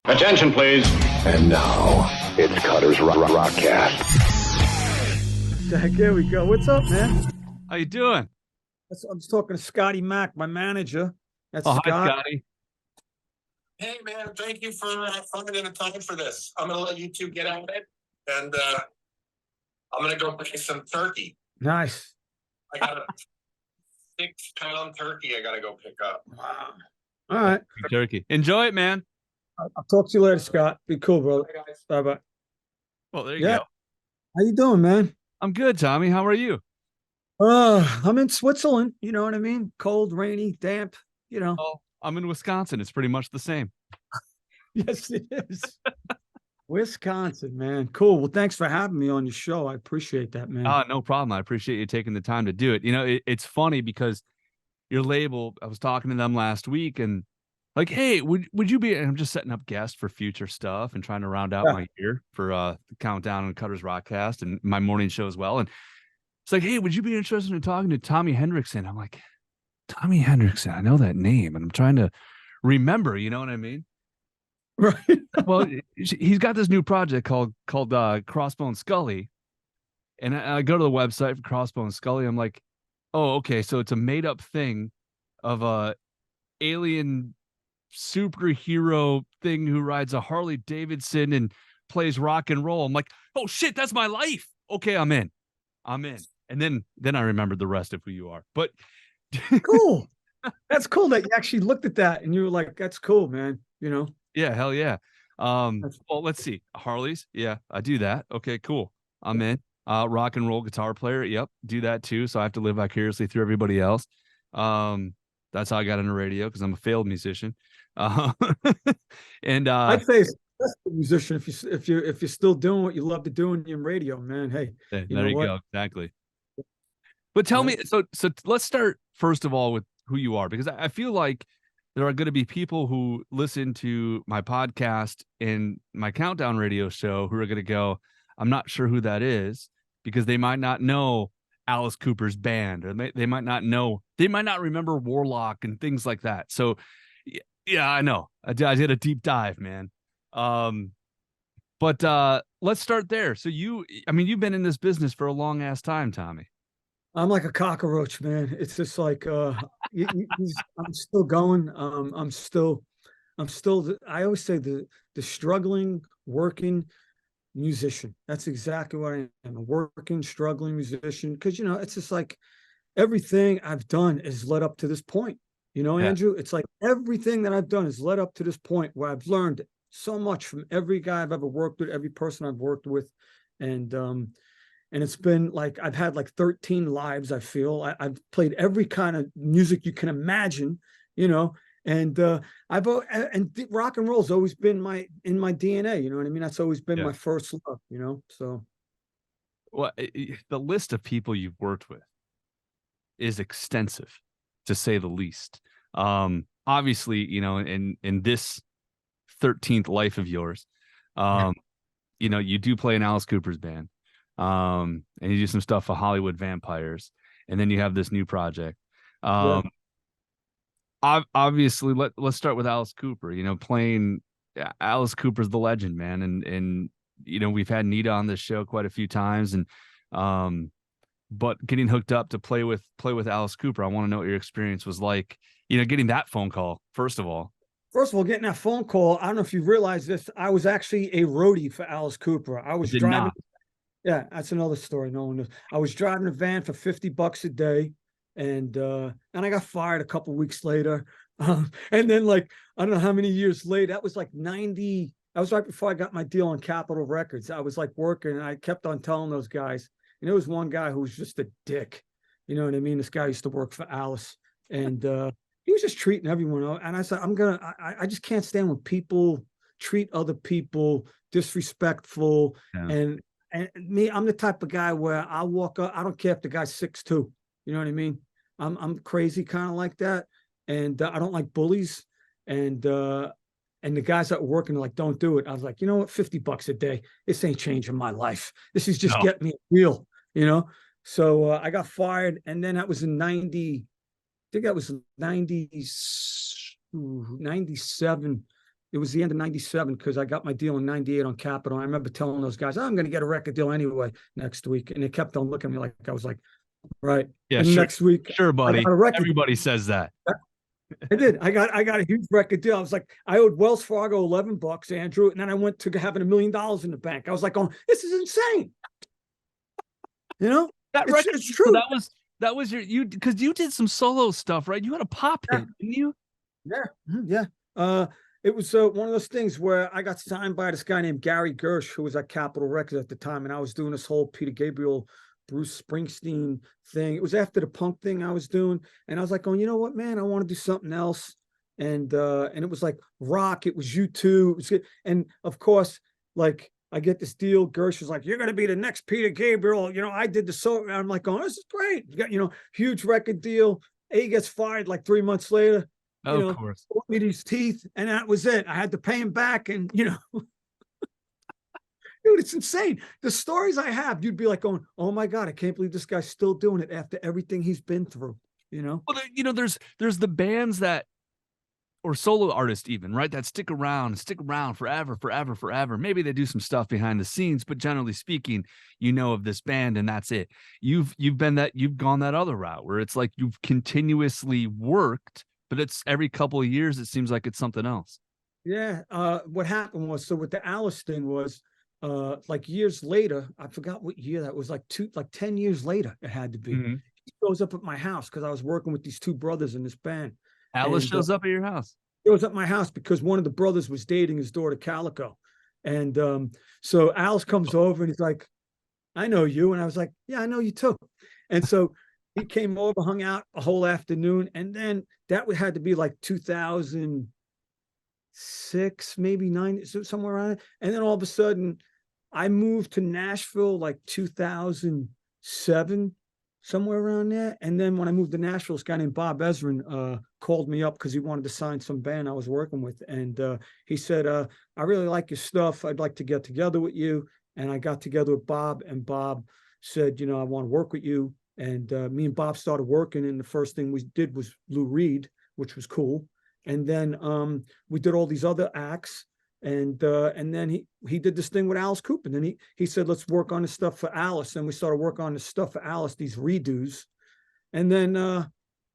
Attention, please. And now, it's Cutter's Rockcast. Here we go. What's up, man? How you doing? I'm just talking to Scotty Mack, my manager. That's Hi, Scott. Scotty. Hey, man, thank you for finding the time for this. I'm going to let you two get on it, and I'm going to go pick some turkey. Nice. I got a 6-pound turkey I got to go pick up. Wow. All right. Turkey. Enjoy it, man. I'll talk to you later, Scott. Be cool, bro. Bye-bye. Well, there you go. How you doing, man? I'm good, Tommy. How are you? I'm in Switzerland. You know what I mean? Cold, rainy, damp, you know. Oh, I'm in Wisconsin. It's pretty much the same. Yes, it is. Wisconsin, man. Cool. Well, thanks for having me on your show. I appreciate that, man. No problem. I appreciate you taking the time to do it. You know, it's funny because your label, I was talking to them last week and like, hey, would you be, and I'm just setting up guests for future stuff and trying to round out my year for the Countdown and Cutter's Rockcast and my morning show as well. And it's like, hey, would you be interested in talking to Tommy Hendriksen? I'm like, Tommy Hendriksen, I know that name. And I'm trying to remember, you know what I mean? Right. Well, he's got this new project called Crossbone Scully. And I go to the website for Crossbone Scully. I'm like, oh, okay. So it's a made up thing of a alien superhero thing who rides a Harley Davidson and plays rock and roll. I'm like, oh shit, that's my life. Okay, I'm in. And then I remembered the rest of who you are. But Cool. That's cool that you actually looked at that and you were like, that's cool, man. You know? yeah, hell yeah. Well, let's see. Harleys. Yeah, I do that. Okay, cool. I'm in. Rock and roll guitar player. Yep, do that too. So I have to live vicariously through everybody else. That's how I got into radio because I'm a failed musician. And I'd say it's a musician if you're still doing what you love to do in radio, man. Hey, there you what? go. Exactly. But tell me, so let's start first of all with who you are, because I feel like there are going to be people who listen to my podcast and my Countdown radio show who are going to go, I'm not sure who that is, because they might not know Alice Cooper's band, or they might not remember Warlock and things like that. So yeah, I know. I did a deep dive, man. But let's start there. So you've been in this business for a long ass time, Tommy. I'm like a cockroach, man. It's just like I'm still going. I'm still. I always say the struggling, working musician. That's exactly what I am. A working, struggling musician. Because it's just like everything I've done is led up to this point. Andrew, it's like everything that I've done has led up to this point where I've learned so much from every guy I've ever worked with, every person I've worked with. And it's been like, I've had like 13 lives. I feel I've played every kind of music you can imagine, and rock and roll's always been in my DNA. You know what I mean? That's always been my first love, so. Well, the list of people you've worked with is extensive, to say the least. Obviously, in this 13th life of yours, you do play in Alice Cooper's band, and you do some stuff for Hollywood Vampires, and then you have this new project. Obviously, let's start with Alice Cooper. Playing Alice Cooper's the legend, man, and we've had Nita on this show quite a few times, and but getting hooked up to play with Alice Cooper, I want to know what your experience was like, getting that phone call, first of all. First of all, getting that phone call, I don't know if you realize this, I was actually a roadie for Alice Cooper. I was driving. Not. Yeah, that's another story. No one knows. I was driving a van for $50 a day, and I got fired a couple weeks later. And then, like, I don't know how many years later, that was like 90. That was right before I got my deal on Capitol Records. I was like working, and I kept on telling those guys. And there was one guy who was just a dick. You know what I mean? This guy used to work for Alice, and he was just treating everyone else. And I said, I just can't stand when people treat other people disrespectful. Yeah. And me, I'm the type of guy where I'll walk up. I don't care if the guy's 6'2". You know what I mean? I'm crazy kind of like that. And I don't like bullies. And the guys that were working like, don't do it. I was like, you know what? $50 a day. This ain't changing my life. This is just getting me real, So I got fired. And then that was in 90. I think that was 97. it was the end of 97 because I got my deal in 98 on Capitol. I remember telling those guys, I'm going to get a record deal anyway next week. And they kept on looking at me like I was like, right. Yeah, and sure. Next week, sure, buddy. I got a record Everybody says that. I did. I got a huge record deal. I was like, I owed Wells Fargo $11, Andrew, and then I went to having $1 million in the bank. I was like, oh, this is insane. You know, it's true. So that was because you did some solo stuff, right? You had a pop hit, didn't you? Yeah, yeah. It was one of those things where I got signed by this guy named Gary Gersh, who was at Capitol Records at the time, and I was doing this whole Peter Gabriel, Bruce Springsteen thing. It was after the punk thing I was doing, and I was like, "Oh, you know what, man? I want to do something else." And it was like rock. It was U2. It was good. And of course, like I get this deal. Gersh was like, "You're going to be the next Peter Gabriel." You know, I did the solo. And I'm like, "Oh, this is great." You got, huge record deal. He gets fired like 3 months later. Of course. Me these teeth, and that was it. I had to pay him back, and dude, it's insane. The stories I have, you'd be like going, "Oh my God, I can't believe this guy's still doing it after everything he's been through." Well, there's the bands that, or solo artists even, right, that stick around forever. Maybe they do some stuff behind the scenes, but generally speaking, of this band and that's it. You've gone that other route where it's like you've continuously worked, but it's every couple of years it seems like it's something else. Yeah. What happened was, so with the Alice thing was, like years later, I forgot what year that was, like 10 years later it had to be. Mm-hmm. He shows up at my house because I was working with these two brothers in this band. Alice shows up at your house. He was at my house because one of the brothers was dating his daughter Calico. And so Alice comes over and he's like, "I know you." And I was like, "Yeah, I know you too." And so he came over, hung out a whole afternoon. And then that had to be like 2006, maybe 9, somewhere around it. And then all of a sudden I moved to Nashville like 2007, somewhere around there. And then when I moved to Nashville, this guy named Bob Ezrin called me up because he wanted to sign some band I was working with. And he said, "I really like your stuff. I'd like to get together with you." And I got together with Bob, and Bob said, "I want to work with you." And me and Bob started working, and the first thing we did was Lou Reed, which was cool. And then we did all these other acts. And then he did this thing with Alice Cooper. And then he said, "Let's work on the stuff for Alice." And we started working on the stuff for Alice, these redos. And then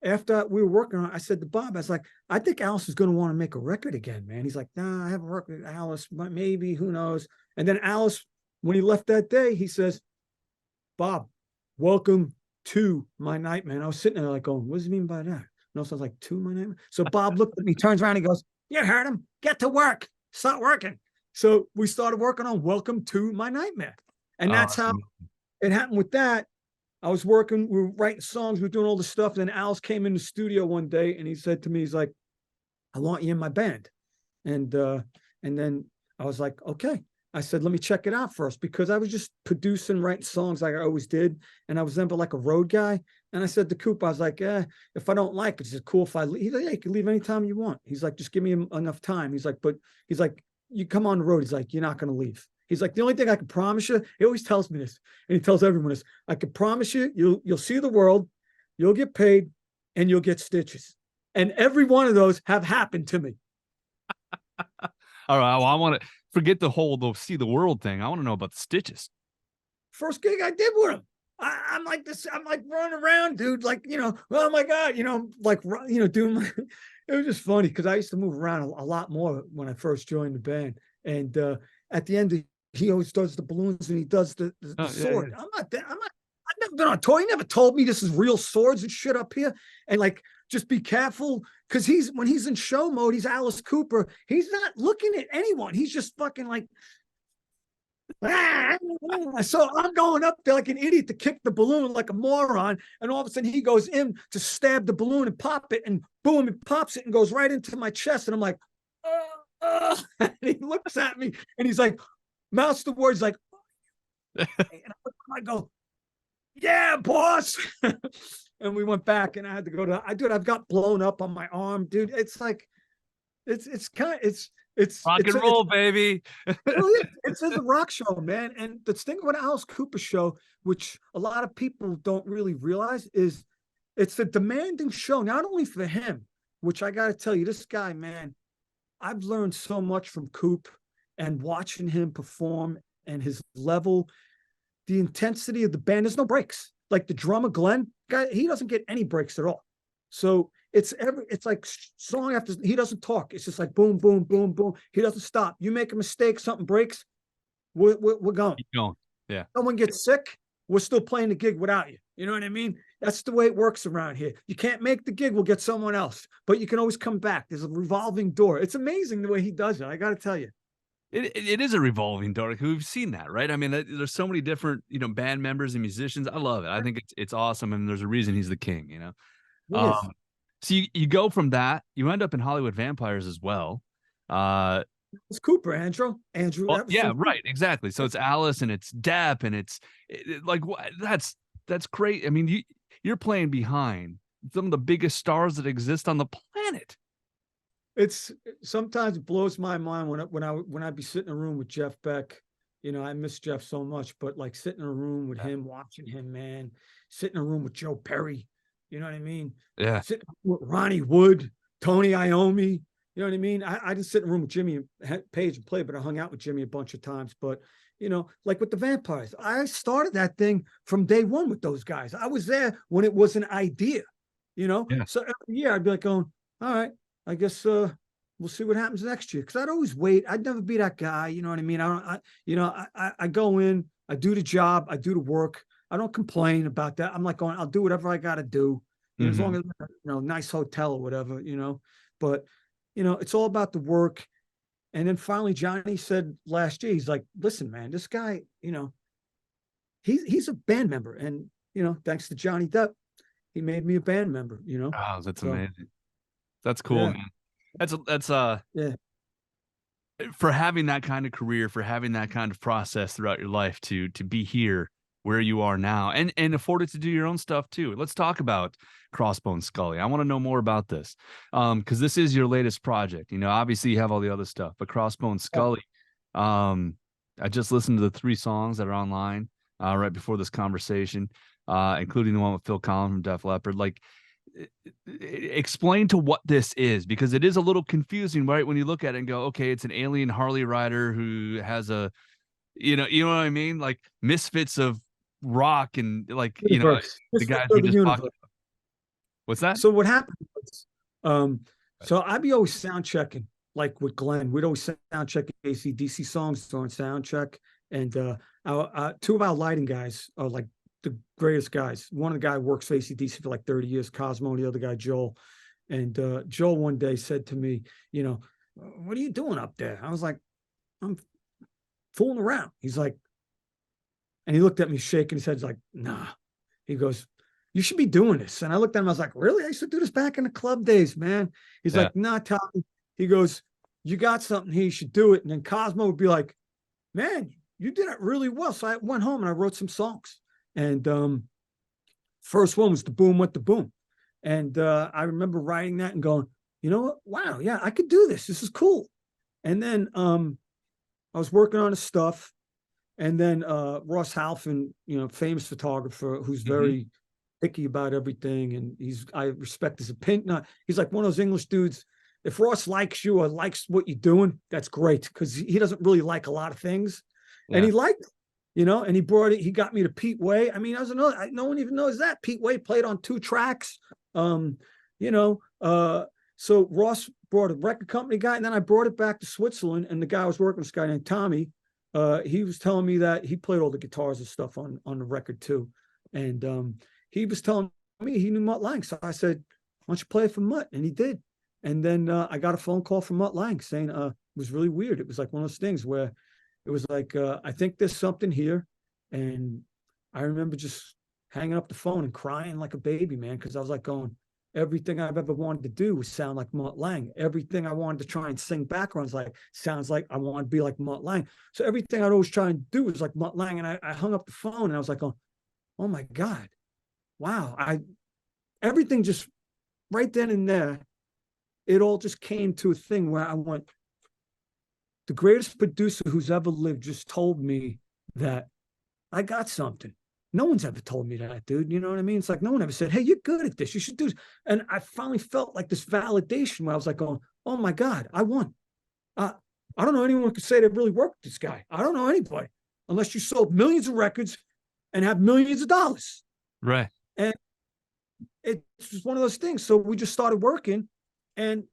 after we were working on it, I said to Bob, I was like, "I think Alice is going to want to make a record again, man." He's like, "Nah, I haven't worked with Alice, but maybe, who knows." And then Alice, when he left that day, he says, "Bob, welcome to my nightmare." And I was sitting there like going, "What does he mean by that?" And also I was like, "To my nightmare?" So Bob looked at me, turns around, he goes, "You heard him. Get to work. Start working." So we started working on Welcome to My Nightmare. And that's how it happened with that. I was working, we were writing songs, we were doing all this stuff. And then Alice came in the studio one day and he said to me, he's like, "I want you in my band." And then I was like, "Okay." I said, "Let me check it out first," because I was just producing, writing songs like I always did. And I was never like a road guy. And I said to Coop, I was like, "If I don't like it, is it cool if I leave?" He's like, "Yeah, you can leave anytime you want." He's like, "Just give me enough time." He's like, "You come on the road." He's like, "You're not going to leave." He's like, "The only thing I can promise you," he always tells me this, and he tells everyone this, "I can promise you, you'll see the world, you'll get paid, and you'll get stitches." And every one of those have happened to me. All right. Well, I want to forget the whole see the world thing. I want to know about the stitches. First gig I did with him. I'm like this. I'm like running around, dude. Like, oh my God, like, doing my, it was just funny because I used to move around a lot more when I first joined the band. And at the end, he always does the balloons and he does the sword. Yeah. I've never been on tour. He never told me this is real swords and shit up here. And like, just be careful because when he's in show mode, he's Alice Cooper. He's not looking at anyone. He's just fucking like, so I'm going up there like an idiot to kick the balloon like a moron, and all of a sudden he goes in to stab the balloon and pop it, and boom, it pops it and goes right into my chest, and I'm like, and he looks at me and he's like, mouths the words like, and I go, "Yeah, boss." And we went back, and I had to go I've got blown up on my arm, dude. It's like, it's rock and roll, baby. It's a rock show, man. And the thing about Alice Cooper show, which a lot of people don't really realize, is it's a demanding show, not only for him, which I got to tell you, this guy, man, I've learned so much from Coop and watching him perform and his level, the intensity of the band. There's no breaks. Like the drummer, Glenn, guy, he doesn't get any breaks at all. So it's like song after, he doesn't talk. It's just like boom, boom, boom, boom. He doesn't stop. You make a mistake, something breaks, we're going. Keep going. Yeah. Someone gets sick, we're still playing the gig without you. You know what I mean? That's the way it works around here. You can't make the gig, we'll get someone else, but you can always come back. There's a revolving door. It's amazing the way he does it. I got to tell you. It is a revolving door. We've seen that, right? I mean, there's so many different, band members and musicians. I love it. I think it's awesome. And there's a reason he's the king, So you go from that, you end up in Hollywood Vampires as well. It's Cooper, Andrew. Well, yeah, right. Exactly. So it's Alice and it's Depp and it's like, that's great. I mean, you're playing behind some of the biggest stars that exist on the planet. It's sometimes it blows my mind when I'd be sitting in a room with Jeff Beck. I miss Jeff so much, but like sitting in a room with him, watching him, man, sitting in a room with Joe Perry, you know what I mean? Yeah. Sitting with Ronnie Wood, Tony Iommi, you know what I mean? I didn't sit in a room with Jimmy Page and play, but I hung out with Jimmy a bunch of times. But, like with the Vampires, I started that thing from day one with those guys. I was there when it was an idea, Yeah. So every year I'd be like going, all right, I guess we'll see what happens next year. Because I'd always wait. I'd never be that guy. You know what I mean? I go in, I do the job, I do the work. I don't complain about that. I'm like going, I'll do whatever I got to do. As long as, nice hotel or whatever, But, it's all about the work. And then finally, Johnny said last year, he's like, listen, man, this guy, he's a band member. And, thanks to Johnny Depp, he made me a band member, Oh, that's amazing. That's cool, man. That's for having that kind of career, for having that kind of process throughout your life to be here where you are now and afforded to do your own stuff too. Let's talk about Crossbone Scully. I want to know more about this because this is your latest project. Obviously you have all the other stuff, but Crossbone Scully, I just listened to the 3 songs that are online right before this conversation, including the one with Phil Collins from Def Leppard. Like, explain to what this is, because it is a little confusing, right? When you look at it and go, okay, it's an alien Harley rider who has a, you know what I mean? Like misfits of rock and like, the guys we just talked about. What's that? So what happened was, so I'd be always sound checking, like with Glenn. We'd always sound check AC/DC songs during sound check. And 2 of our lighting guys are like the greatest guys. One of the guy works for AC/DC for like 30 years, Cosmo, the other guy, Joel. And Joel one day said to me, what are you doing up there? I was like, I'm fooling around. He's like, and he looked at me shaking his head. He's like, nah. He goes, you should be doing this. And I looked at him, I was like, really? I used to do this back in the club days, man. He's like, nah, Tommy. He goes, you got something here, you should do it. And then Cosmo would be like, man, you did it really well. So I went home and I wrote some songs. And first one was The Boom Went the Boom. And I remember writing that and going, you know what? Wow, yeah, I could do this. This is cool. And then I was working on his stuff. And then Ross Halfin, famous photographer who's very picky about everything. And I respect his opinion. He's like one of those English dudes. If Ross likes you or likes what you're doing, that's great. Because he doesn't really like a lot of things. Yeah. And he liked it, and he brought it. He got me to Pete Way. I mean, no one even knows that. Pete Way played on 2 tracks. So Ross brought a record company guy, and then I brought it back to Switzerland. And the guy I was working with, this guy named Tommy, he was telling me that he played all the guitars and stuff on the record too. And he was telling me he knew Mutt Lange. So I said, why don't you play it for Mutt? And he did. And then I got a phone call from Mutt Lange saying it was really weird. It was like one of those things where it was like, I think there's something here. And I remember just hanging up the phone and crying like a baby, man, because I was like going, everything I've ever wanted to do was sound like Mutt Lange. Everything I wanted to try and sing backgrounds sounds like I want to be like Mutt Lange. So everything I'd always try and do was like Mutt Lange. And I hung up the phone and I was like, oh my God, wow. Everything just right then and there, it all just came to a thing where I went, the greatest producer who's ever lived just told me that I got something. No one's ever told me that, dude. You know what I mean? It's like no one ever said, hey, you're good at this. You should do this. And I finally felt like this validation where I was like, oh my God, I won. I don't know anyone who could say they really worked with this guy. I don't know anybody unless you sold millions of records and have millions of dollars. Right. And it's just one of those things. So we just started working, and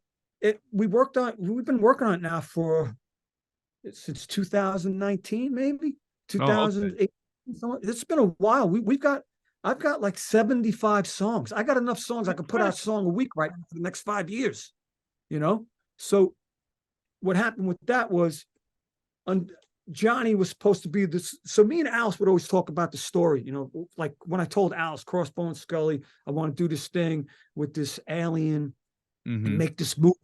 we've been working on it now since 2019, maybe 2008. Okay. It's been a while. I've got like 75 songs. I got enough songs I could put out a song a week right now for the next 5 years, So what happened with that was, Johnny was supposed to be this. So me and Alice would always talk about the story, like when I told Alice, Crossbone, Scully, I want to do this thing with this alien and make this movie,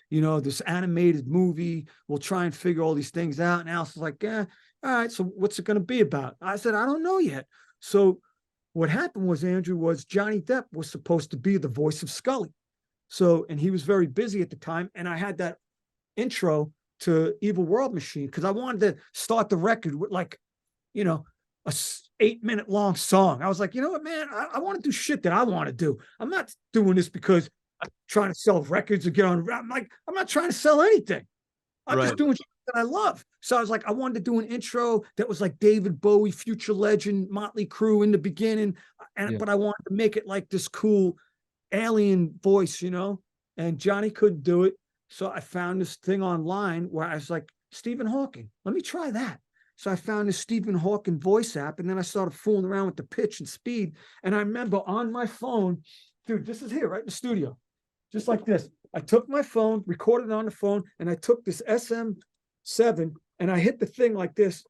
this animated movie. We'll try and figure all these things out. And Alice was like, yeah, all right. So what's it going to be about? I said, I don't know yet. So what happened was, Andrew, was Johnny Depp was supposed to be the voice of Scully. So, and he was very busy at the time. And I had that intro to Evil World Machine because I wanted to start the record with a 8-minute long song. I was like, you know what, man, I want to do shit that I want to do. I'm not doing this because I'm trying to sell records or get on. I'm not trying to sell anything. I'm just doing shit that I love. So I was like, I wanted to do an intro that was like David Bowie, Future Legend, Motley Crue in the beginning, but I wanted to make it like this cool alien voice, and Johnny couldn't do it. So I found this thing online where I was like, Stephen Hawking, let me try that. So I found this Stephen Hawking voice app, and then I started fooling around with the pitch and speed. And I remember on my phone, dude, this is here, right in the studio, just like this. I took my phone, recorded it on the phone, and I took this SM7 and I hit the thing like this,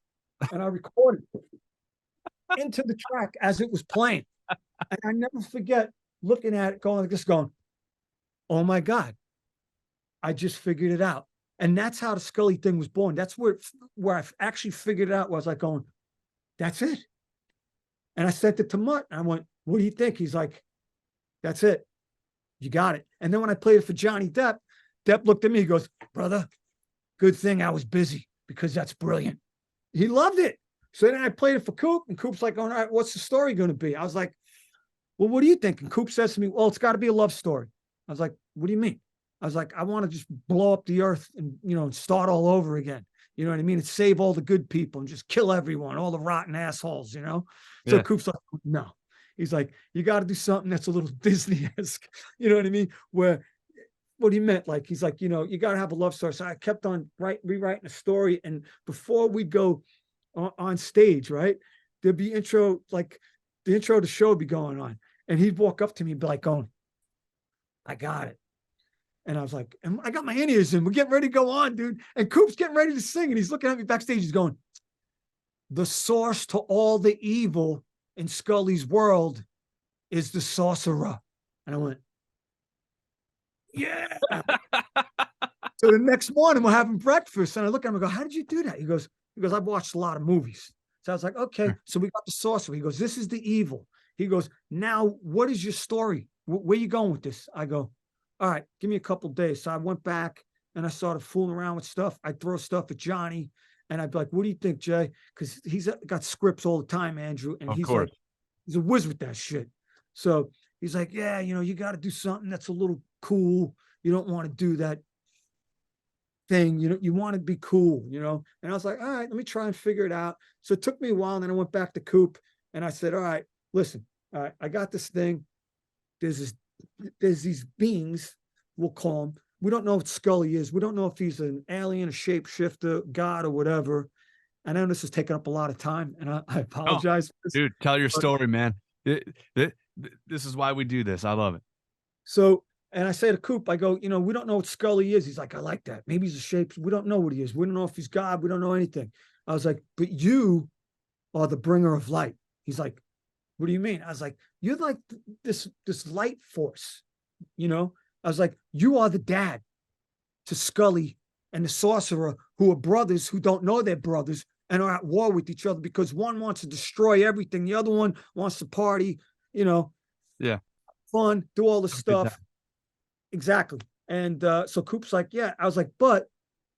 and I recorded into the track as it was playing. And I never forget looking at it, going like this, going, oh my God, I just figured it out. And that's how the Scully thing was born. That's where I actually figured it out, was like going, that's it. And I sent it to Mutt. And I went, what do you think? He's like, that's it. You got it. And then when I played it for Johnny Depp, Depp looked at me, he goes, brother, good thing I was busy because that's brilliant. He loved it. So then I played it for Coop, and Coop's like, all right, what's the story going to be? I was like, well, what do you think? And Coop says to me, well, it's got to be a love story. I was like, what do you mean? I was like, I want to just blow up the earth and, and start all over again. You know what I mean? And save all the good people and just kill everyone, all the rotten assholes, So Coop's like, no. He's like, you got to do something that's a little Disney-esque. You know what I mean? Where, what he meant, like, he's like, you got to have a love story. So I kept on rewriting a story. And before we go on stage, right, there'd be intro, like the intro of the show would be going on. And he'd walk up to me and be like, going, I got it. And I was like, and I got my in-ears in. We're getting ready to go on, dude. And Coop's getting ready to sing. And he's looking at me backstage. He's going, the source to all the evil in Scully's world is the sorcerer. And I went, yeah. So the next morning we're having breakfast. And I look at him and go, how did you do that? He goes, I've watched a lot of movies. So I was like, okay. So we got the sorcerer. He goes, this is the evil. He goes, now what is your story? Where are you going with this? I go, all right, give me a couple of days. So I went back and I started fooling around with stuff. I'd throw stuff at Johnny and I'd be like, what do you think, Jay? Because he's got scripts all the time, Andrew. And he's like, he's a whiz with that shit. So he's like, yeah, you got to do something that's a little cool. You don't want to do that thing. You want to be cool, And I was like, all right, let me try and figure it out. So it took me a while. And then I went back to Coop and I said, all right, listen, all right, I got this thing. There's these beings, we'll call them. We don't know what Scully is. We don't know if he's an alien, a shapeshifter, God, or whatever. I know this has taken up a lot of time, and I apologize. Oh, dude, tell your story, man. This is why we do this. I love it. So, and I say to Coop, I go, we don't know what Scully is. He's like, I like that. Maybe he's a shape. We don't know what he is. We don't know if he's God. We don't know anything. I was like, but you are the bringer of light. He's like, what do you mean? I was like, you're like this light force, I was like, you are the dad to Scully and the sorcerer, who are brothers who don't know they're brothers and are at war with each other because one wants to destroy everything. The other one wants to party, fun, do all the stuff. Exactly. And so Coop's like, yeah. I was like, but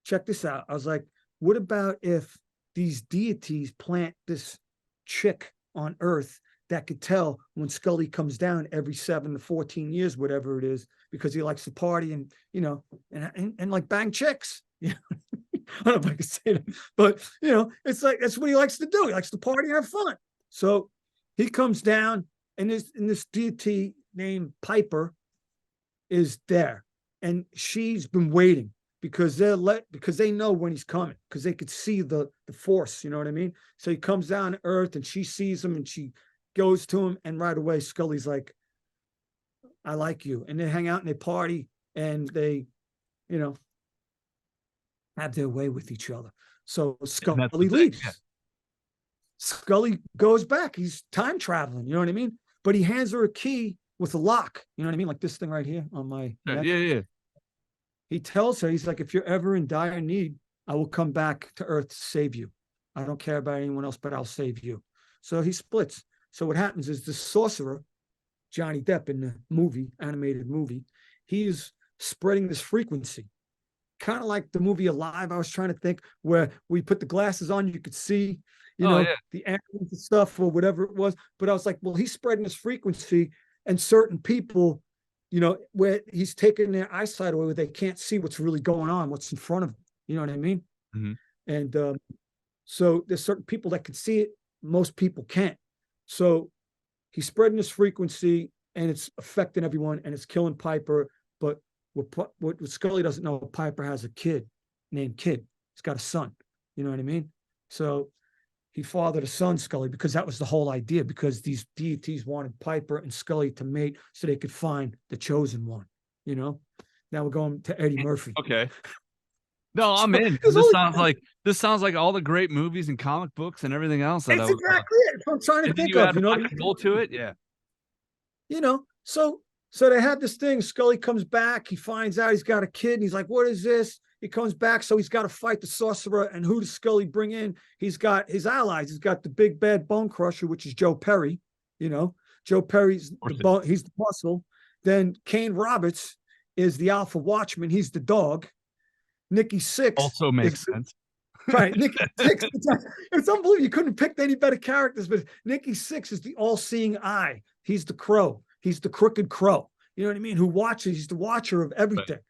check this out. I was like, what about if these deities plant this chick on Earth that could tell when Scully comes down every 7 to 14 years, whatever it is, because he likes to party and, and like bang chicks, You know, I don't know if I can say that, but it's like that's what he likes to do. He likes to party and have fun. So he comes down, and this deity named Piper is there, and she's been waiting because they know when he's coming, because they could see the force. You know what I mean? So he comes down to Earth, and she sees him, and she goes to him, and right away Scully's like, "I like you," and they hang out and they party, and they, have their way with each other. So Scully leaves. Yeah. Scully goes back. He's time traveling. You know what I mean? But he hands her a key with a lock. You know what I mean? Like this thing right here on my neck. Yeah. He tells her, he's like, if you're ever in dire need, I will come back to Earth to save you. I don't care about anyone else, but I'll save you. So he splits. So what happens is the sorcerer, Johnny Depp in the animated movie, he's spreading this frequency. Kind of like the movie Alive. I was trying to think, where we put the glasses on, you could see, the animals and stuff or whatever it was. But I was like, well, he's spreading this frequency, and certain people, where he's taking their eyesight away, where they can't see what's really going on, what's in front of them. You know what I mean? Mm-hmm. And so there's certain people that can see it. Most people can't. So he's spreading this frequency, and it's affecting everyone, and it's killing Piper. But what Scully doesn't know, Piper has a kid named Kid. He's got a son. You know what I mean? So he fathered a son, Scully, because that was the whole idea, because these deities wanted Piper and Scully to mate so they could find the chosen one. Now we're going to Eddie Murphy. Okay. No, I'm in. This sounds like all the great movies and comic books and everything else. That's exactly it. That's what I'm trying to think of. To it, yeah. So they have this thing. Scully comes back. He finds out he's got a kid, and he's like, "What is this?" He comes back, so he's got to fight the sorcerer. And who does Scully bring in? He's got his allies. He's got the big bad bone crusher, which is Joe Perry. Joe Perry's the bone. He's the muscle. Then Kane Roberts is the alpha watchman. He's the dog. Nikki Sixx also makes sense. Right, Nikki Sixx. It's unbelievable. You couldn't have picked any better characters, but Nikki Sixx is the all-seeing eye. He's the crow. He's the crooked crow. You know what I mean? Who watches? He's the watcher of everything. Right.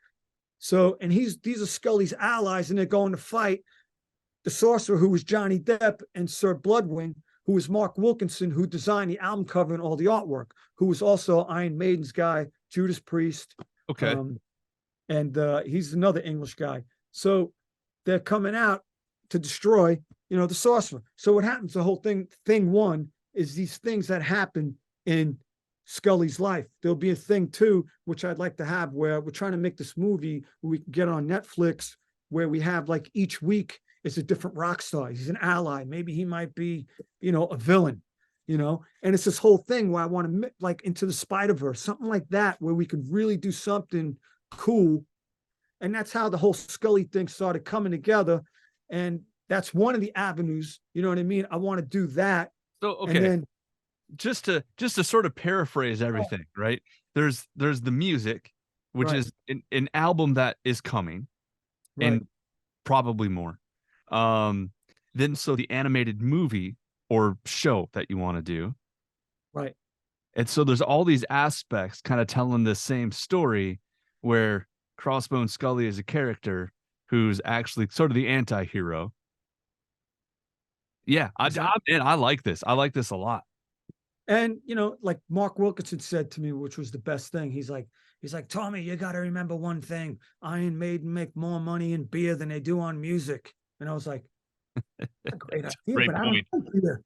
So, and these are Scully's allies, and they're going to fight the sorcerer, who was Johnny Depp, and Sir Bloodwing, who was Mark Wilkinson, who designed the album cover and all the artwork, who was also Iron Maiden's guy, Judas Priest. Okay. And he's another English guy. So they're coming out to destroy, the sorcerer. So what happens, the whole thing one is these things that happen in Scully's life. There'll be a thing too, which I'd like to have, where we're trying to make this movie where we can get on Netflix, where we have like each week is a different rock star. He's an ally. Maybe he might be, a villain, and it's this whole thing where I want to like Into the Spider-Verse, something like that, where we could really do something cool. And that's how the whole Scully thing started coming together. And that's one of the avenues, you know what I mean? I want to do that. So, okay. And then, just to sort of paraphrase everything, right? There's the music, which is an album that is coming, and probably more. Then so the animated movie or show that you want to do. Right. And so there's all these aspects kind of telling the same story, where Crossbone Scully is a character who's actually sort of the anti-hero. Yeah, I like this. I like this a lot. And, like Mark Wilkinson said to me, which was the best thing. He's like, Tommy, you got to remember one thing. Iron Maiden make more money in beer than they do on music. And I was like, a great idea, but I don't drink beer.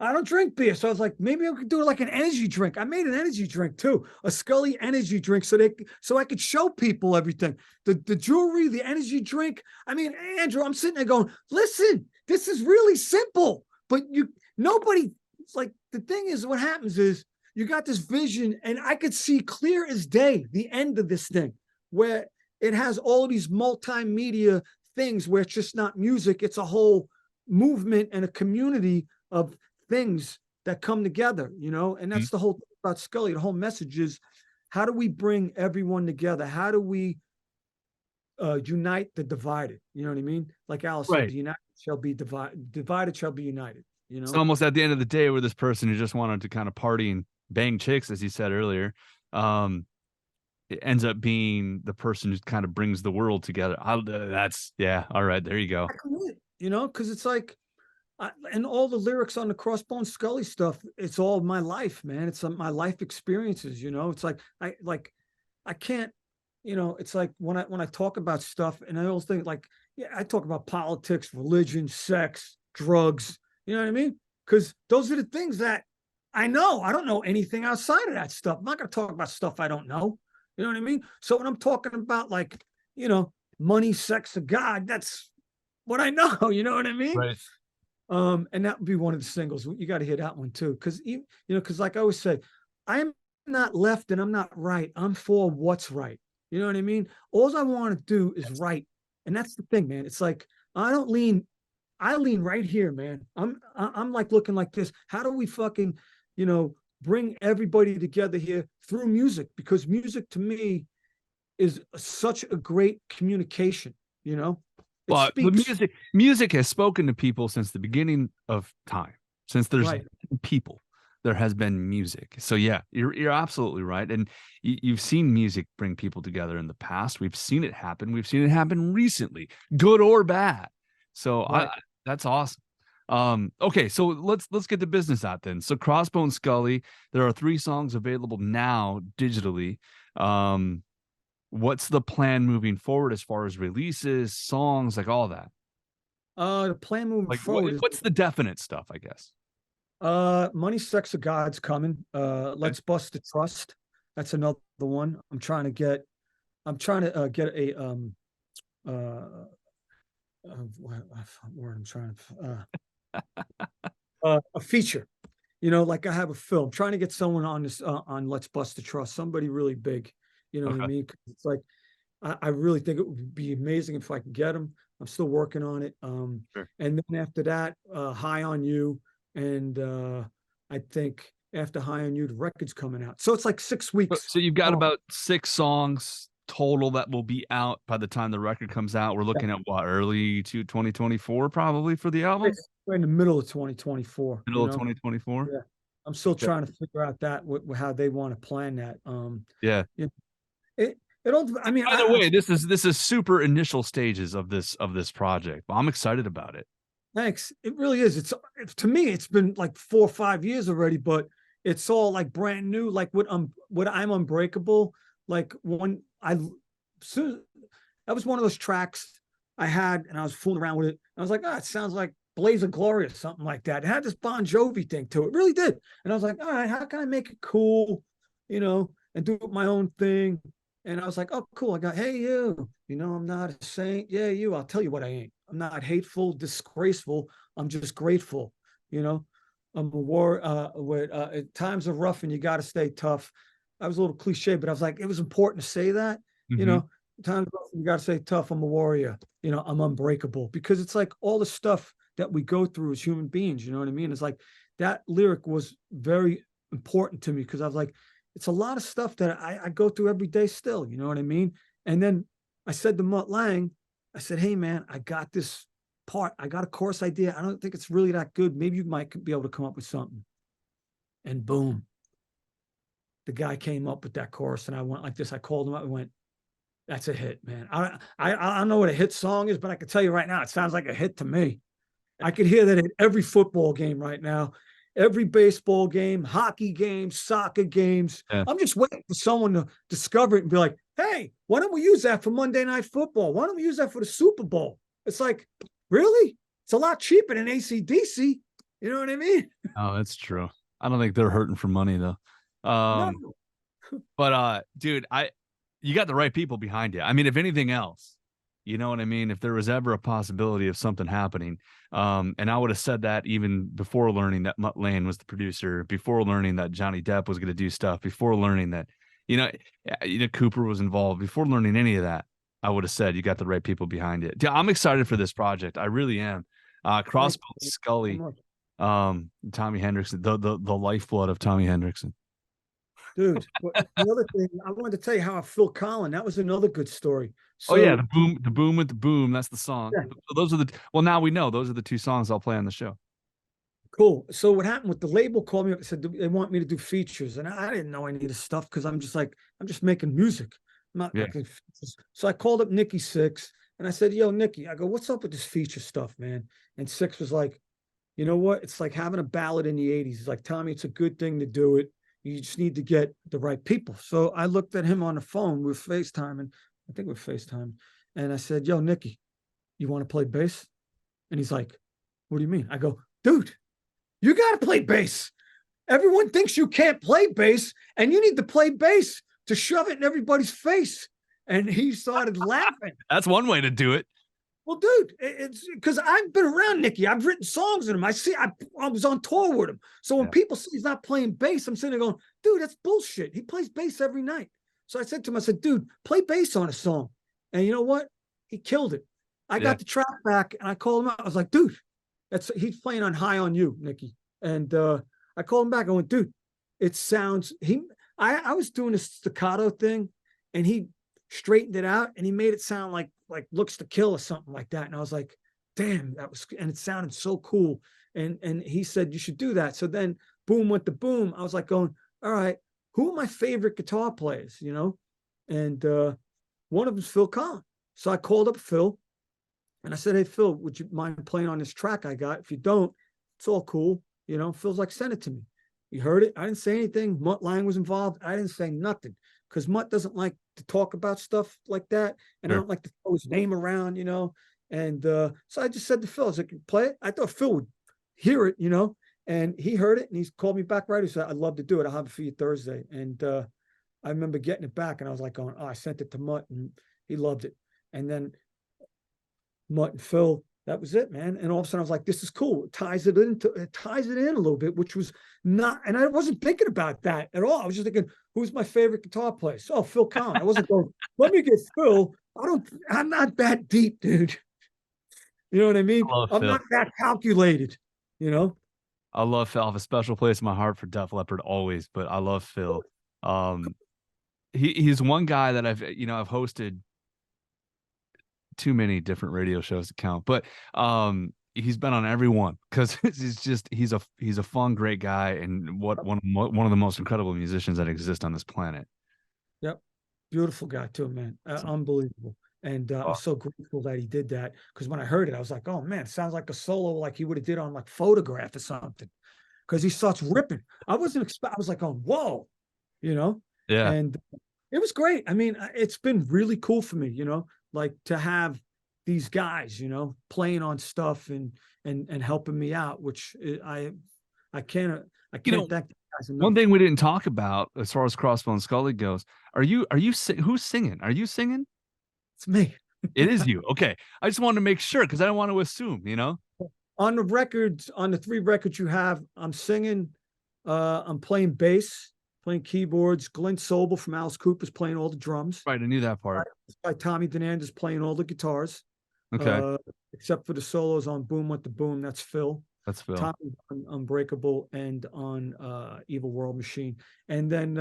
I don't drink beer. So I was like, maybe I could do like an energy drink. I made an energy drink too, a Scully energy drink, so I could show people everything. The jewelry, the energy drink. I mean, Andrew, I'm sitting there going, listen, this is really simple, but nobody. It's like, the thing is, what happens is you got this vision, and I could see clear as day the end of this thing, where it has all of these multimedia things, where it's just not music, it's a whole movement and a community of things that come together, and that's the whole thing about Scully. The whole message is, how do we bring everyone together? How do we unite the divided? You know what I mean? Like Alice said, united shall be divided shall be united. It's almost at the end of the day, where this person who just wanted to kind of party and bang chicks, as you said earlier, it ends up being the person who kind of brings the world together. That's yeah. All right, there you go. You know, because it's like, and all the lyrics on the Crossbone Scully stuff, it's all my life, man. It's my life experiences. You know, it's like I can't. You know, it's like when I talk about stuff, and I always think like, yeah, I talk about politics, religion, sex, drugs. You know what I mean? Because those are the things that I know. I don't know anything outside of that stuff. I'm not going to talk about stuff I don't know. You know what I mean? So when I'm talking about like, you know, money, sex, or God, that's what I know. You know what I mean? Right. And that would be one of the singles. You got to hear that one too, because you know, because like I always say, I'm not left and I'm not right. I'm for what's right. You know what I mean? All I want to do is right, and that's the thing, man. It's like I lean right here, man. I'm like looking like this. How do we fucking, you know, bring everybody together here through music? Because music to me is such a great communication. You know, But the music has spoken to people since the beginning of time. Since there's people, there has been music. So yeah, you're absolutely right. And you've seen music bring people together in the past. We've seen it happen. We've seen it happen recently, good or bad. So that's awesome. Okay, so let's get the business out then. So Crossbone Scully, there are 3 songs available now digitally. What's the plan moving forward as far as releases, songs, like all that? The plan moving forward what's the definite stuff, I guess? Money, Sex, or God's coming. Let's Bust the Trust. That's another one. I'm trying to get a word I'm trying to a feature. You know, like I have a film. Trying to get someone on this on Let's Bust the Trust, somebody really big. You know what I mean? It's like I really think it would be amazing if I could get them. I'm still working on it. Sure. And then after that, High on You, and I think after High on You, the record's coming out. So it's like 6 weeks. So you've got about 6 songs total that will be out by the time the record comes out. We're looking at what, early to 2024 probably for the album? We're in the middle of 2024. Middle of 2024? Yeah. I'm still trying to figure out that how they want to plan that. Yeah. It all, I mean, by the way, this is super initial stages of this project. I'm excited about it. Thanks. It really is. It's to me, it's been like 4 or 5 years already, but it's all like brand new. Like what I'm Unbreakable. Like that was one of those tracks I had, and I was fooling around with it. I was like, it sounds like Blaze of Glory or something like that. It had this Bon Jovi thing to it. It really did. And I was like, all right, how can I make it cool, you know, and do my own thing? And I was like, oh, cool. I got, hey, you know, I'm not a saint. Yeah, you. I'll tell you what I ain't. I'm not hateful, disgraceful. I'm just grateful. You know, I'm a war. Times are rough and you got to stay tough. I was a little cliche, but I was like, it was important to say that. You know, times are rough and you got to stay tough. I'm a warrior. You know, I'm unbreakable, because it's like all the stuff that we go through as human beings. You know what I mean? It's like that lyric was very important to me, because I was like, it's a lot of stuff that I go through every day still, you know what I mean? And then I said to Mutt Lang, I said, hey man, I got this part. I got a chorus idea. I don't think it's really that good. Maybe you might be able to come up with something. And boom, the guy came up with that chorus, and I went like this. I called him up and went, that's a hit, man. I don't know what a hit song is, but I can tell you right now, it sounds like a hit to me. I could hear that at every football game right now. Every baseball game, hockey games, soccer games. Yeah. I'm just waiting for someone to discover it and be like, hey, why don't we use that for Monday Night Football? Why don't we use that for the Super Bowl? It's like, really? It's a lot cheaper than AC/DC. You know what I mean? Oh, that's true. I don't think they're hurting for money though. No. But dude, you got the right people behind you. I mean, if anything else, you know what I mean? If there was ever a possibility of something happening, and I would have said that even before learning that Mutt Lange was the producer, before learning that Johnny Depp was going to do stuff, before learning that, you know, Cooper was involved, before learning any of that, I would have said you got the right people behind it. Yeah, I'm excited for this project. I really am. Crossbone Scully, Tommy Hendriksen, the lifeblood of Tommy Hendriksen. Dude, the other thing I wanted to tell you how I Phil Collin. That was another good story. So, the boom with the boom. That's the song. Yeah. So those are now we know those are the 2 songs I'll play on the show. Cool. So what happened with the label called me up and said they want me to do features. And I didn't know any of this stuff because I'm just making music. I'm not making features. So I called up Nikki Six and I said, yo, Nikki, I go, what's up with this feature stuff, man? And Six was like, you know what? It's like having a ballad in the 80s. He's like, Tommy, it's a good thing to do it. You just need to get the right people. So I looked at him on the phone. We were FaceTiming. I think we were FaceTiming. And I said, yo, Nikki, you want to play bass? And he's like, what do you mean? I go, dude, you got to play bass. Everyone thinks you can't play bass, and you need to play bass to shove it in everybody's face. And he started laughing. That's one way to do it. Well, dude, it's because I've been around Nicky. I've written songs with him. I was on tour with him. So when people say he's not playing bass, I'm sitting there going, dude, that's bullshit. He plays bass every night. So I said to him, I said, dude, play bass on a song. And you know what? He killed it. I got the track back and I called him out. I was like, dude, he's playing on High on You, Nicky. And I called him back. I went, dude, it sounds, I was doing a staccato thing and he straightened it out and he made it sound like Looks to Kill or something like that. And I was like, damn, and it sounded so cool. And he said, you should do that. So then boom went the boom. I was like going, all right, who are my favorite guitar players, you know? And one of them is Phil Collins. So I called up Phil and I said, hey, Phil, would you mind playing on this track I got? If you don't, it's all cool. You know, Phil's like, send it to me. He heard it. I didn't say anything. Mutt Lang was involved. I didn't say nothing because Mutt doesn't like to talk about stuff like that. And I don't like to throw his name around, you know. And so I just said to Phil, I was like, play it. I thought Phil would hear it, you know. And he heard it and he called me back right. He said, I'd love to do it. I'll have it for you Thursday. And I remember getting it back and I was like going, oh, I sent it to Mutt and he loved it. And then Mutt and Phil, that was it, man. And all of a sudden I was like, this is cool. It ties it in a little bit, which was not, and I wasn't thinking about that at all. I was just thinking, who's my favorite guitar player? Oh, Phil Collins. I wasn't going, let me get Phil. I'm not that deep, dude. You know what I mean? I'm not that calculated, you know? I love Phil. I have a special place in my heart for Def Leppard always, but I love Phil. He's one guy that I've hosted too many different radio shows to count, but he's been on every one because he's a fun, great guy and one of the most incredible musicians that exist on this planet. Yep, beautiful guy too, man. Unbelievable. And I'm so grateful that he did that because when I heard it, I was like, oh man, it sounds like a solo like he would have did on like Photograph or something. Because he starts ripping. I was like, oh, whoa, you know? Yeah. And it was great. I mean, it's been really cool for me, you know, like to have these guys, you know, playing on stuff and helping me out, which I can't thank the guys enough. One thing we didn't talk about as far as Crossbone and Scully goes, who's singing? Are you singing? It's me. It is you. Okay. I just wanted to make sure because I don't want to assume, you know? On the records, on the 3 records you have, I'm singing, I'm playing bass, playing keyboards. Glenn Sobel from Alice Cooper's playing all the drums. Right, I knew that part. Tommy Denander's playing all the guitars. Okay. Except for the solos on Boom Went the Boom, that's Phil. That's Phil. Tommy on Unbreakable and on Evil World Machine. And then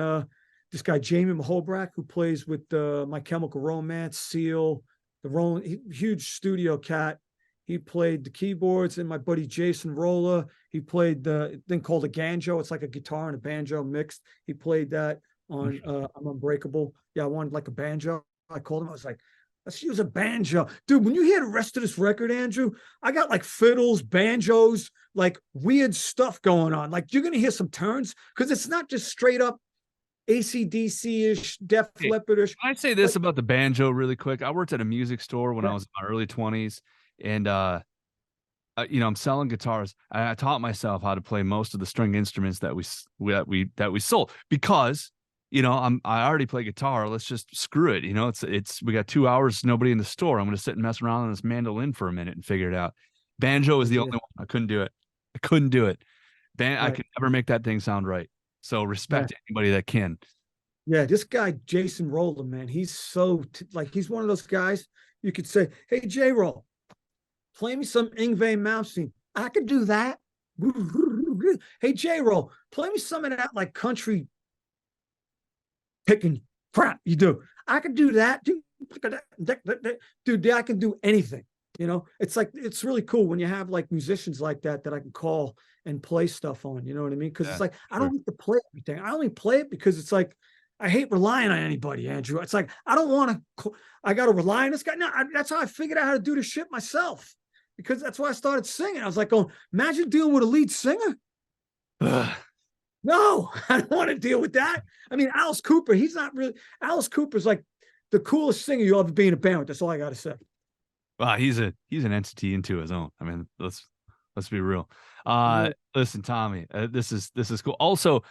this guy, Jamie Mahobrak, who plays with My Chemical Romance, Seal, the Rolling, huge studio cat. He played the keyboards, and my buddy Jason Rolla, he played the thing called a banjo. It's like a guitar and a banjo mixed. He played that on Unbreakable. Yeah, I wanted like a banjo. I called him. I was like, let's use a banjo. Dude, when you hear the rest of this record, Andrew, I got like fiddles, banjos, like weird stuff going on. Like you're going to hear some turns because it's not just straight up AC/DC-ish, Def Leppard-ish. Can I say this about the banjo really quick? I worked at a music store when I was in my early 20s. And, I'm selling guitars. I taught myself how to play most of the string instruments that we sold because, I already play guitar. Let's just screw it. We got 2 hours, nobody in the store. I'm going to sit and mess around on this mandolin for a minute and figure it out. Banjo is the only one. I couldn't do it. I could never make that thing sound right. So respect anybody that can. Yeah. This guy, Jason Rolla, man, he's so he's one of those guys you could say, hey, J-Roll, play me some Yngwie Malmsteen. I could do that. Hey, J-Roll, play me some of that like country picking crap you do. I could do that. Dude, I can do anything. You know, it's like, it's really cool when you have like musicians like that I can call and play stuff on, you know what I mean? Because it's like, I don't need to play everything. I only play it because it's like, I hate relying on anybody, Andrew. It's like, I don't want to, I got to rely on this guy. No, that's how I figured out how to do this shit myself, because that's why I started singing. I was like, oh, imagine dealing with a lead singer. No, I don't want to deal with that. I mean, Alice Cooper, Alice Cooper's like the coolest singer you'll ever be in a band with. That's all I got to say. Wow, he's an entity into his own. I mean, let's be real. Listen, Tommy, this is cool. Also,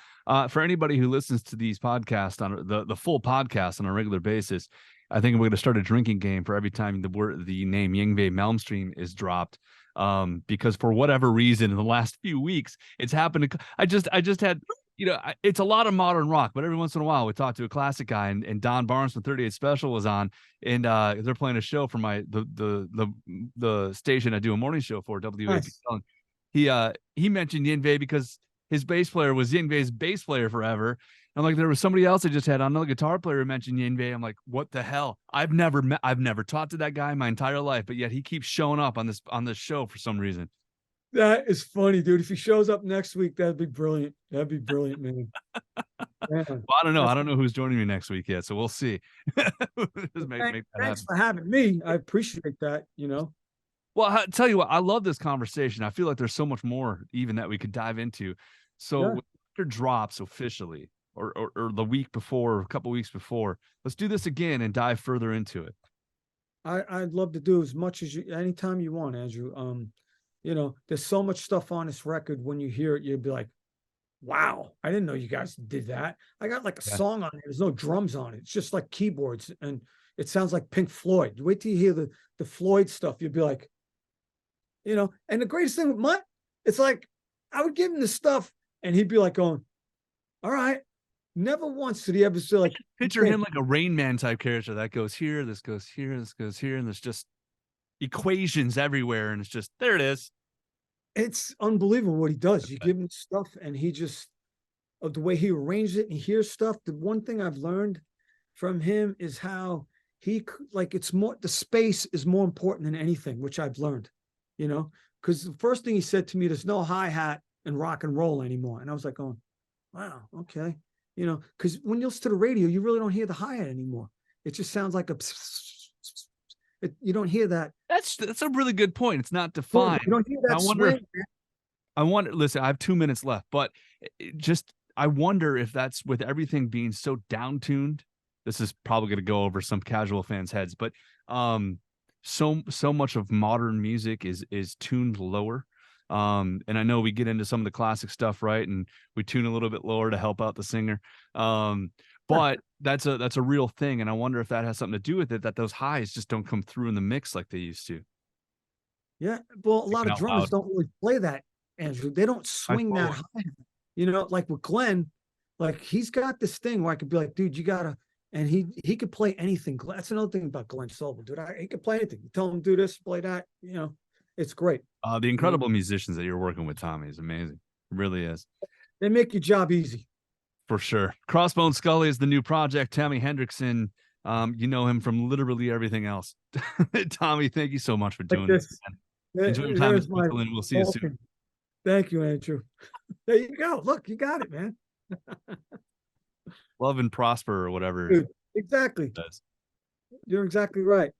for anybody who listens to these podcasts on the full podcast on a regular basis, I think we're going to start a drinking game for every time the name Yngwie Malmsteen is dropped. Because for whatever reason, in the last few weeks, it's happened. I just had, it's a lot of modern rock, but every once in a while we talk to a classic guy, and Don Barnes from 38 Special was on, and they're playing a show for the station I do a morning show for, WAPL. Nice. He mentioned Yngwie because his bass player was Yngwie's bass player forever. I'm like, there was somebody else I just had on, another guitar player who mentioned Yngwie. I'm like, what the hell? I've never talked to that guy my entire life, but yet he keeps showing up on this show for some reason. That is funny, dude. If he shows up next week, that'd be brilliant. That'd be brilliant, man. Yeah. Well, I don't know. I don't know who's joining me next week yet, so we'll see. Thanks for having me. I appreciate that. Well, I tell you what, I love this conversation. I feel like there's so much more even that we could dive into. So when the drops officially, or the week before, or a couple weeks before, let's do this again and dive further into it. I'd love to do as much as anytime you want, Andrew. There's so much stuff on this record. When you hear it, you'll be like, wow, I didn't know you guys did that. I got like a song on it. There's no drums on it. It's just like keyboards, and it sounds like Pink Floyd. You wait till you hear the Floyd stuff. You'll be like, and the greatest thing with Mutt, it's like, I would give him the stuff and he'd be like going, all right. Never once did he ever say like, picture him like a Rain Man type character that goes here, this goes here, this goes here, and there's just equations everywhere, and it's just, there it is. It's unbelievable what he does. You give him stuff and he just, the way he arranges it and he hears stuff. The one thing I've learned from him is how it's more, the space is more important than anything, which I've learned, because the first thing he said to me, there's no hi-hat in rock and roll anymore. And I was like, oh, wow, okay. Because when you listen to the radio, you really don't hear the hi-hat anymore. It just sounds like you don't hear that. That's a really good point. It's not defined. You don't hear that. I wonder, listen, I have 2 minutes left, but I wonder if that's, with everything being so down-tuned, this is probably going to go over some casual fans' heads, but so much of modern music is tuned lower. And I know we get into some of the classic stuff, right? And we tune a little bit lower to help out the singer. But that's a real thing. And I wonder if that has something to do with it, that those highs just don't come through in the mix like they used to. Yeah. Well, a lot of drummers don't really play that, Andrew. They don't swing that high. Like with Glenn, like he's got this thing where I could be like, dude, you gotta, and he could play anything. That's another thing about Glenn Sobel, dude. He could play anything. You tell him do this, play that, it's great. The incredible musicians that you're working with, Tommy, is amazing. It really is. They make your job easy. For sure. Crossbone Scully is the new project. Tommy Hendriksen, you know him from literally everything else. Tommy, thank you so much for doing this. Enjoy your time in Brooklyn. We'll see you soon. Thank you, Andrew. There you go. Look, you got it, man. Love and prosper, or whatever. Dude, exactly. You're exactly right.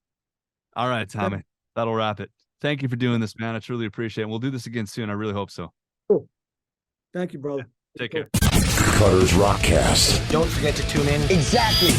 All right, Tommy. That'll wrap it. Thank you for doing this, man. I truly appreciate it. We'll do this again soon. I really hope so. Cool. Thank you, brother. Take care. Cutter's Rockcast. Don't forget to tune in. Exactly.